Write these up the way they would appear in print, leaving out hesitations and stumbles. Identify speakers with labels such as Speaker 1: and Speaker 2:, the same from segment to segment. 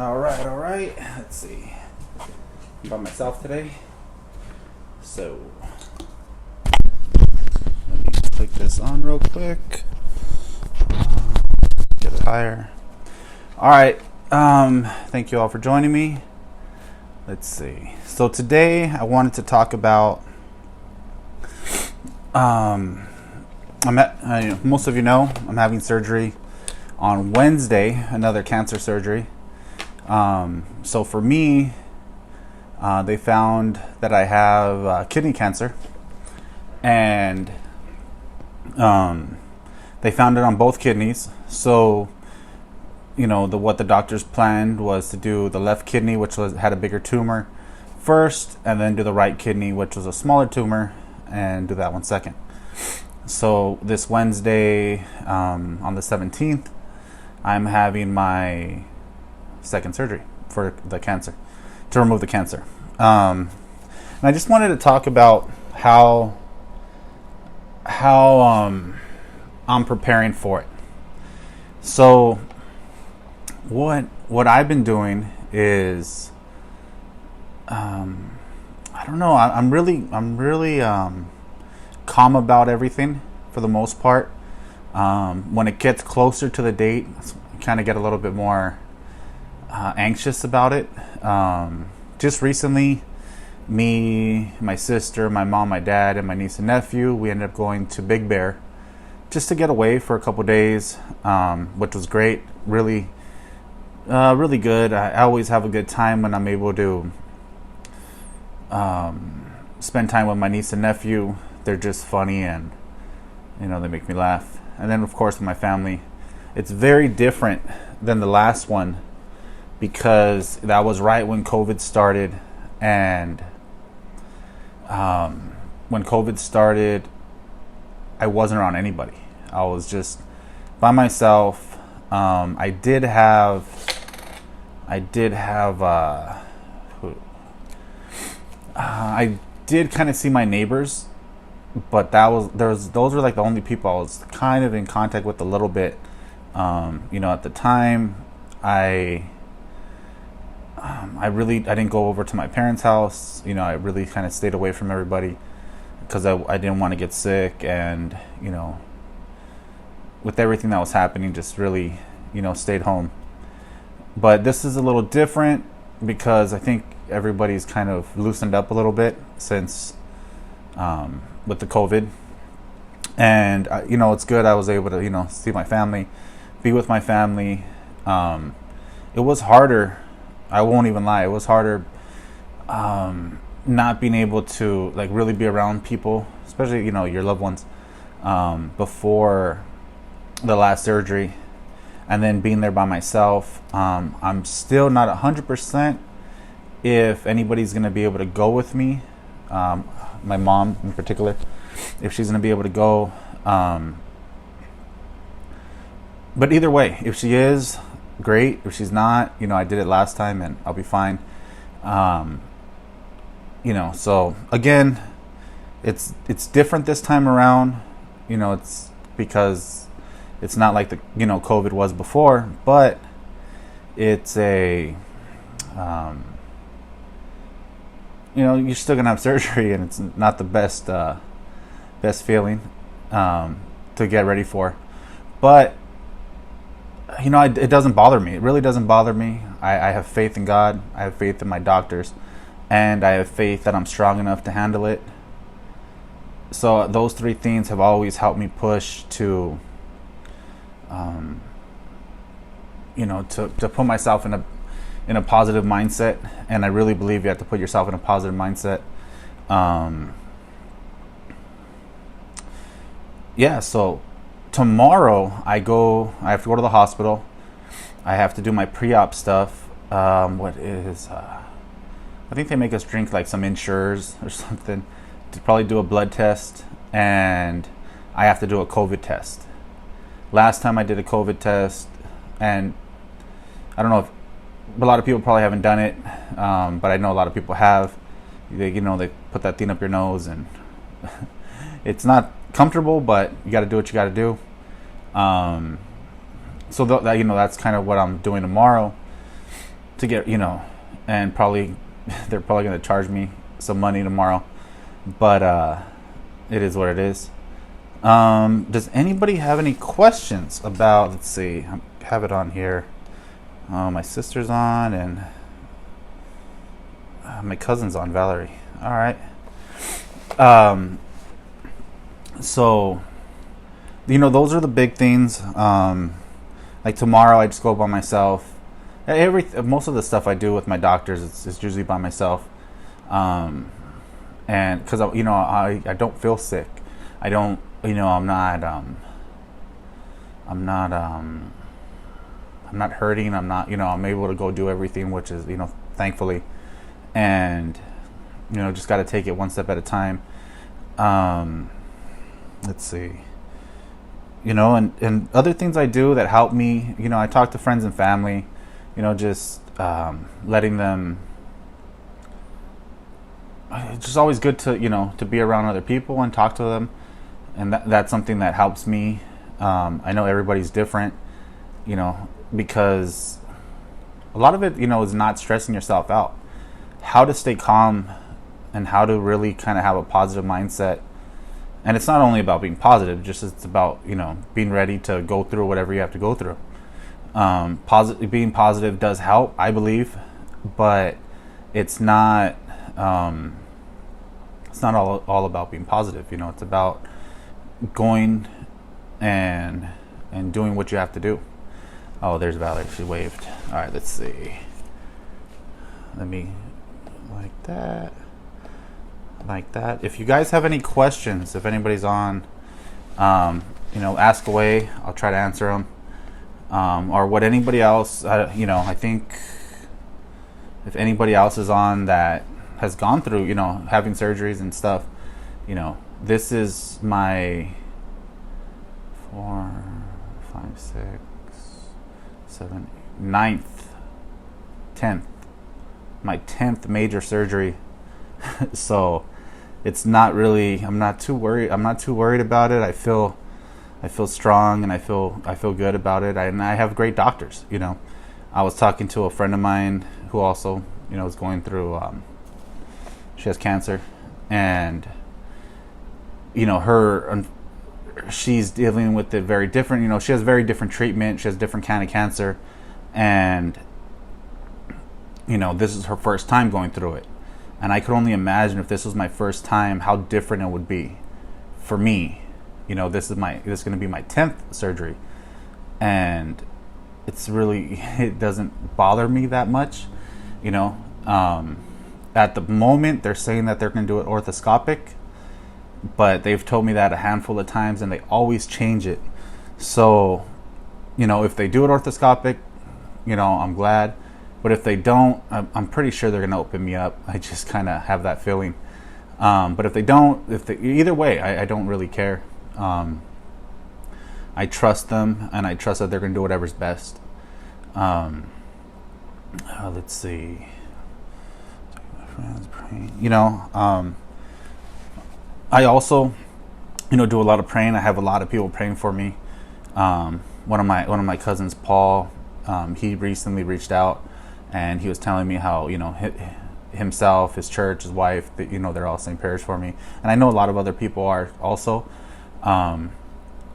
Speaker 1: All right. Let's see. I'm by myself today. So, let me click this on real quick. Get it higher. All right. Thank you all for joining me. Let's see. So today I wanted to talk about. Most of you know I'm having surgery on Wednesday, another cancer surgery. So for me, they found that I have kidney cancer, and they found it on both kidneys. So, what the doctors planned was to do the left kidney, which had a bigger tumor, first, and then do the right kidney, which was a smaller tumor, and do that one second. So this Wednesday, on the 17th, I'm having my second surgery for the cancer, to remove the cancer. And I just wanted to talk about how I'm preparing for it. So what I've been doing is, I don't know. I'm really calm about everything for the most part. When it gets closer to the date, I kind of get a little bit more anxious about it. Just recently, me, my sister, my mom, my dad, and my niece and nephew, we ended up going to Big Bear just to get away for a couple days, which was great. Really good. I always have a good time when I'm able to spend time with my niece and nephew. They're just funny, and they make me laugh. And then of course with my family. It's very different than the last one because that was right when COVID started, and when COVID started, I wasn't around anybody. I was just by myself. I did kind of see my neighbors, but those were like the only people I was kind of in contact with a little bit. At the time, I didn't go over to my parents' house. I really kind of stayed away from everybody because I didn't want to get sick, and with everything that was happening, just really stayed home. But this is a little different because I think everybody's kind of loosened up a little bit since with the COVID, and it's good. I was able to see my family, be with my family. It was harder. I won't even lie. It was harder not being able to really be around people, especially your loved ones, before the last surgery, and then being there by myself. I'm still not 100% if anybody's going to be able to go with me. My mom in particular, if she's going to be able to go. But either way, if she is, great. If she's not, I did it last time and I'll be fine. So again, it's different this time around. It's because it's not like the COVID was before, but it's a you're still gonna have surgery, and it's not the best feeling to get ready for. But it doesn't bother me. It really doesn't bother me. I have faith in God. I have faith in my doctors, and I have faith that I'm strong enough to handle it. So those three things have always helped me push to to put myself in a positive mindset. And I really believe you have to put yourself in a positive mindset. So tomorrow I have to go to the hospital. I have to do my pre-op stuff. I think they make us drink like some Ensures or something to probably do a blood test, and I have to do a COVID test. Last time I did a COVID test, and I don't know if a lot of people probably haven't done it, but I know a lot of people have. They put that thing up your nose, and it's not comfortable, but you got to do what you got to do. So that's kind of what I'm doing tomorrow. to get, and probably they're probably going to charge me some money tomorrow, but it is what it is. Does anybody have any questions about, let's see, I have it on here. My sister's on, and my cousin's on, Valerie. All right. So, those are the big things. Like tomorrow, I just go by myself. Most of the stuff I do with my doctors is usually by myself. And because I don't feel sick. I don't. I'm not hurting. I'm not. I'm able to go do everything, which is thankfully, and just got to take it one step at a time. Let's see. And other things I do that help me. I talk to friends and family. Just letting them. It's just always good to to be around other people and talk to them, and that's something that helps me. I know everybody's different, because a lot of it is not stressing yourself out. How to stay calm and how to really kind of have a positive mindset. And it's not only about being positive, just it's about being ready to go through whatever you have to go through. Being positive does help, I believe, but it's not all about being positive. It's about going and doing what you have to do. Oh, there's Valerie. She waved. All right, let's see. Let me like that. If you guys have any questions, if anybody's on, ask away. I'll try to answer them. Or what anybody else, I think if anybody else is on that has gone through, having surgeries and stuff, this is my 4, 5, 6, 7, 9th, 10th, my 10th major surgery. So it's not really, I'm not too worried about it. I feel strong, and I feel good about it. And I have great doctors. I was talking to a friend of mine who also is going through she has cancer, and she's dealing with it very different. She has very different treatment. She has different kind of cancer, and this is her first time going through it. And I could only imagine if this was my first time, how different it would be for me. This is going to be my 10th surgery, and it doesn't bother me that much. At the moment, they're saying that they're going to do it orthoscopic, but they've told me that a handful of times, and they always change it. So, if they do it orthoscopic, I'm glad. But if they don't, I'm pretty sure they're going to open me up. I just kind of have that feeling. But if they don't, either way, I don't really care. I trust them, and I trust that they're going to do whatever's best. Let's see. My friends praying. I also, do a lot of praying. I have a lot of people praying for me. One of my cousins, Paul, he recently reached out, and he was telling me how himself, his church, his wife, they're all saying prayers for me, and I know a lot of other people are also, and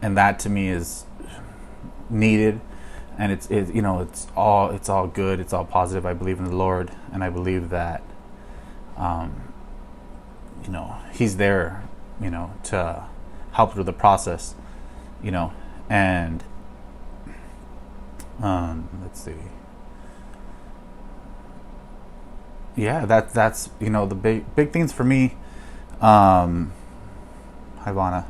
Speaker 1: that to me is needed, and it's all good, it's all positive. I believe in the Lord, and I believe that He's there, to help through the process, and let's see. Yeah, that's the big things for me. Hi, Vana.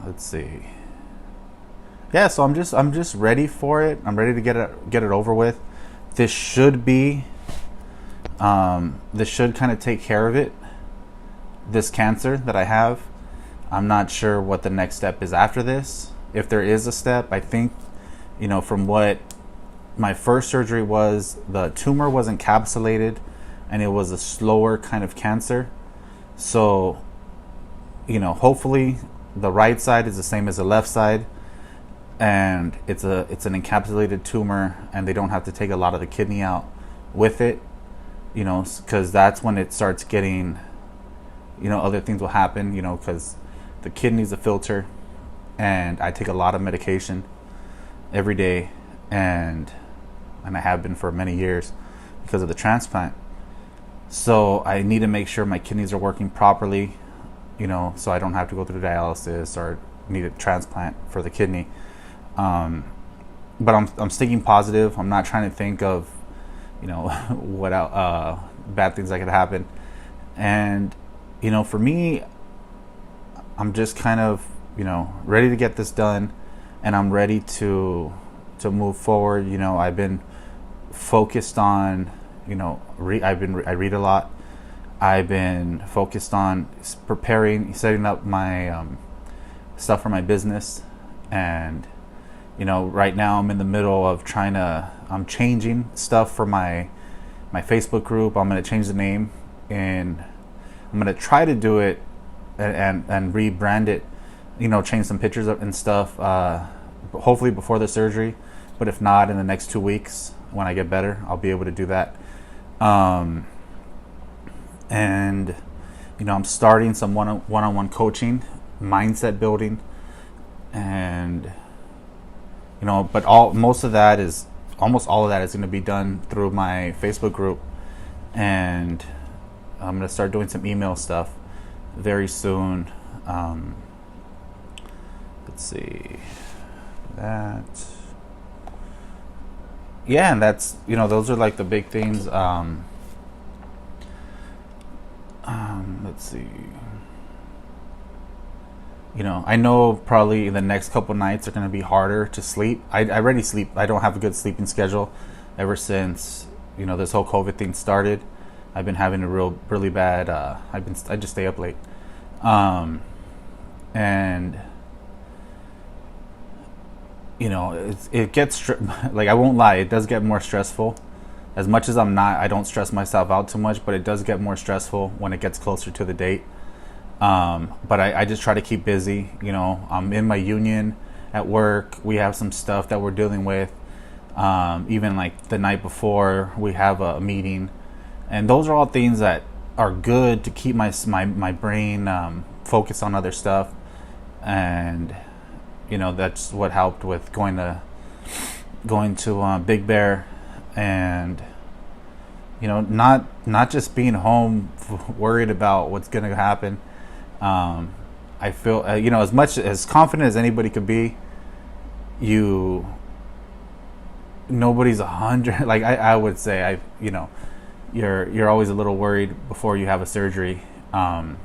Speaker 1: Let's see. Yeah, so I'm just ready for it. I'm ready to get it over with. This should kind of take care of it. This cancer that I have. I'm not sure what the next step is after this. If there is a step, I think, from what my first surgery was, the tumor was encapsulated, and it was a slower kind of cancer. So, hopefully the right side is the same as the left side. and it's an encapsulated tumor, and they don't have to take a lot of the kidney out with it, because that's when it starts getting, other things will happen, because the kidney's a filter, and I take a lot of medication every day, and I have been for many years because of the transplant. So I need to make sure my kidneys are working properly, so I don't have to go through dialysis or need a transplant for the kidney. But I'm sticking positive. I'm not trying to think of, what bad things that could happen. And, for me, I'm just kind of, ready to get this done, and I'm ready to move forward. I've been focused on, I read a lot. I've been focused on preparing, setting up my stuff for my business, and right now I'm in the middle of I'm changing stuff for my Facebook group. I'm going to change the name, and I'm going to try to do it and rebrand it, change some pictures up and stuff, hopefully before the surgery, but if not, in the next 2 weeks when I get better, I'll be able to do that. And I'm starting some one-on-one coaching, mindset building, and but almost all of that is going to be done through my Facebook group, and I'm going to start doing some email stuff very soon. Let's see that. Yeah, and that's those are like the big things. Let's see. I know probably the next couple nights are going to be harder to sleep. I already sleep. I don't have a good sleeping schedule ever since this whole COVID thing started. I've been having a really bad. I just stay up late, and it gets like, I won't lie, it does get more stressful. As much as I don't stress myself out too much, but it does get more stressful when it gets closer to the date. But I just try to keep busy. I'm in my union at work. We have some stuff that we're dealing with. Even like the night before, we have a meeting, and those are all things that are good to keep my brain focused on other stuff. And that's what helped with going to Big Bear, and not just being home worried about what's going to happen. I feel as much as confident as anybody could be, nobody's 100. Like I would say, you're always a little worried before you have a surgery, and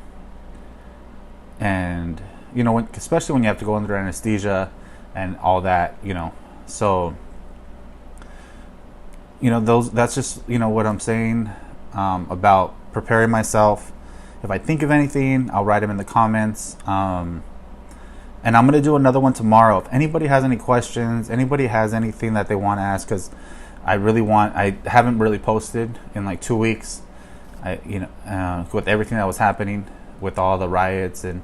Speaker 1: especially when you have to go under anesthesia and all that, so that's just what I'm saying about preparing myself. If I think of anything, I'll write them in the comments, and I'm going to do another one tomorrow. If anybody has any questions, anybody has anything that they want to ask, because I haven't really posted in like 2 weeks, with everything that was happening with all the riots and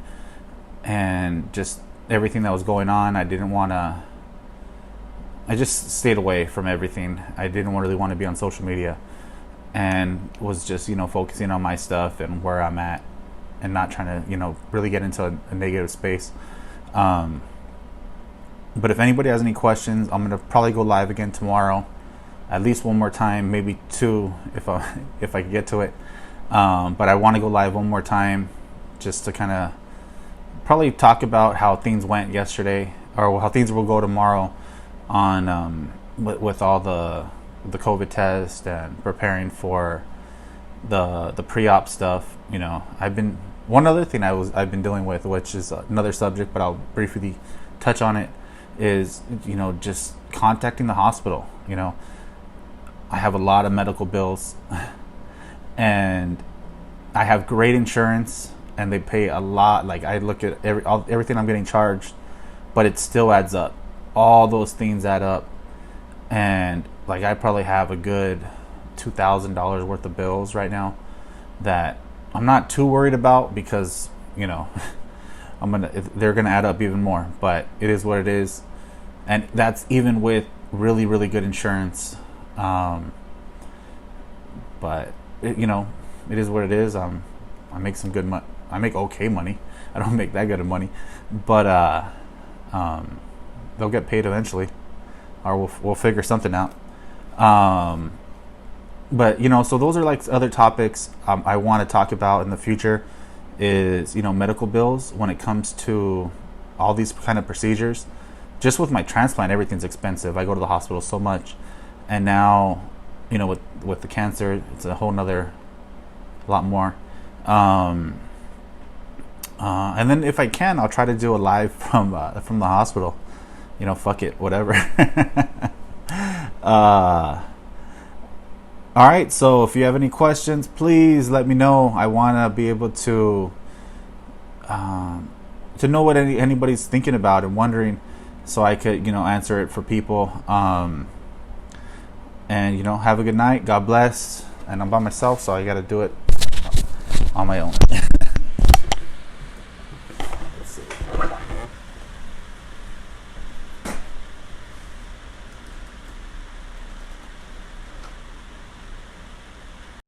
Speaker 1: just everything that was going on. I just stayed away from everything. I didn't really want to be on social media, and was just focusing on my stuff and where I'm at, and not trying to really get into a negative space. But if anybody has any questions, I'm gonna probably go live again tomorrow, at least one more time, maybe two if I can get to it. But I want to go live one more time, just to kind of probably talk about how things went yesterday, or how things will go tomorrow on with all the COVID test, and preparing for the pre-op stuff. One other thing I've been dealing with, which is another subject, but I'll briefly touch on it, is just contacting the hospital. I have a lot of medical bills, and I have great insurance, and they pay a lot. Like, I look at everything I'm getting charged, but it still adds up. All those things add up, and like, I probably have a good $2,000 worth of bills right now that I'm not too worried about, because they're gonna add up even more. But it is what it is. and that's even with really really good insurance. But it, it is what it is. I make some good money. I make okay money. I don't make that good of money, but they'll get paid eventually, or we'll figure something out. But so those are like other topics I want to talk about in the future. Is medical bills when it comes to all these kind of procedures. Just with my transplant, everything's expensive. I go to the hospital so much, and now with the cancer, it's a whole nother lot more. And then if I can, I'll try to do a live from the hospital. Fuck it, whatever. All right. So if you have any questions, please let me know. I want to be able to know what anybody's thinking about and wondering, so I could answer it for people. And have a good night. God bless. And I'm by myself, so I got to do it on my own.